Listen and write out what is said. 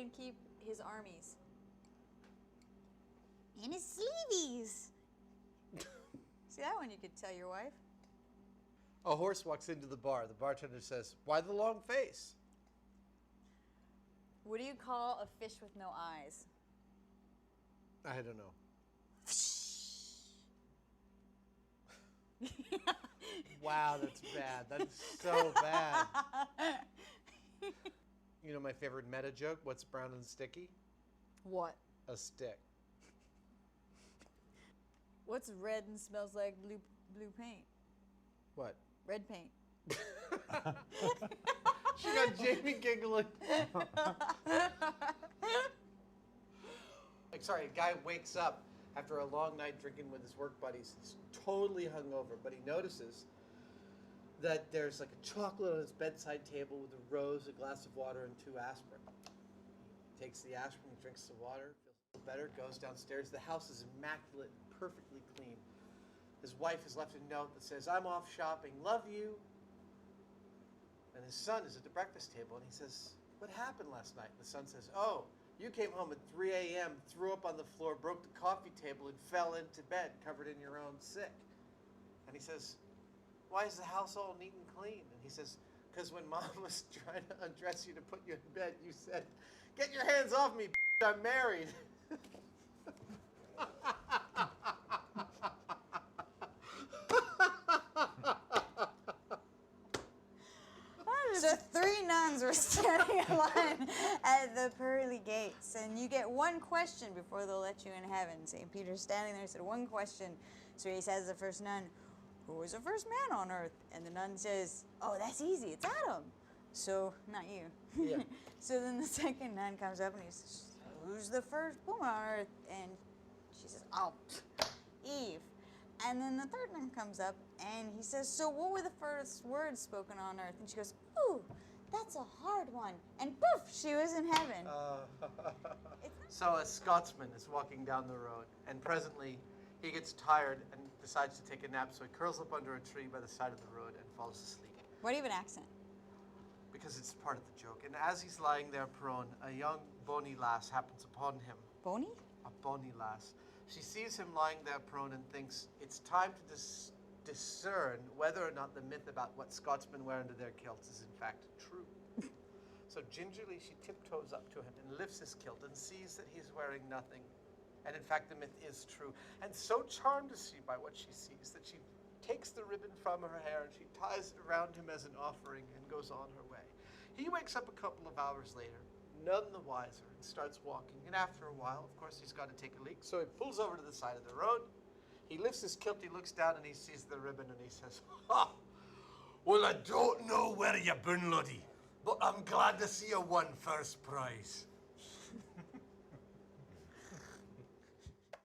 and keep his armies? In his sleeveys. See, that one you could tell your wife. A horse walks into the bar. The bartender says, "Why the long face?" What do you call a fish with no eyes? I don't know. Wow, that's bad. That's so bad. You know my favorite meta joke? What's brown and sticky? What? A stick. What's red and smells like blue paint? What? Red paint. She got Jamie giggling. Sorry, a guy wakes up after a long night drinking with his work buddies. He's totally hungover, but he notices that there's like a chocolate on his bedside table with a rose, a glass of water, and 2 aspirin. He takes the aspirin, drinks the water, feels a little better, goes downstairs. The house is immaculate, perfectly clean. His wife has left a note that says, "I'm off shopping, love you." And his son is at the breakfast table, and he says, "What happened last night?" And the son says, "Oh, you came home at 3 a.m., threw up on the floor, broke the coffee table, and fell into bed covered in your own sick." And he says, "Why is the house all neat and clean?" And he says, "Because when Mom was trying to undress you to put you in bed, you said, 'Get your hands off me, I'm married.'" So 3 nuns were standing in line at the pearly gates, and you get 1 question before they'll let you in heaven. St. Peter's standing there, said 1 question. So he says to the first nun, "Who was the first man on earth?" And the nun says, "Oh, that's easy, it's Adam." So, not you. Yeah. So then the second nun comes up and he says, "Who's the first woman on earth?" And she says, "Oh, Eve." And then the third nun comes up and he says, "So what were the first words spoken on earth?" And she goes, "Ooh, that's a hard one." And poof, she was in heaven. So a Scotsman is walking down the road, and presently he gets tired and decides to take a nap, so he curls up under a tree by the side of the road and falls asleep. Why do you have an accent? Because it's part of the joke. And as he's lying there prone, a young bonny lass happens upon him. Boney? A bonny lass. She sees him lying there prone and thinks it's time to discern whether or not the myth about what Scotsmen wear under their kilts is in fact true. So gingerly she tiptoes up to him and lifts his kilt and sees that he's wearing nothing. And in fact the myth is true. And so charmed is she by what she sees that she takes the ribbon from her hair and she ties it around him as an offering and goes on her way. He wakes up a couple of hours later, none the wiser, and starts walking. And after a while, of course, he's got to take a leak, so he pulls over to the side of the road. He lifts his kilt, he looks down, and he sees the ribbon, and he says, "Ha! Well, I don't know where you've been, laddie, but I'm glad to see you won first prize."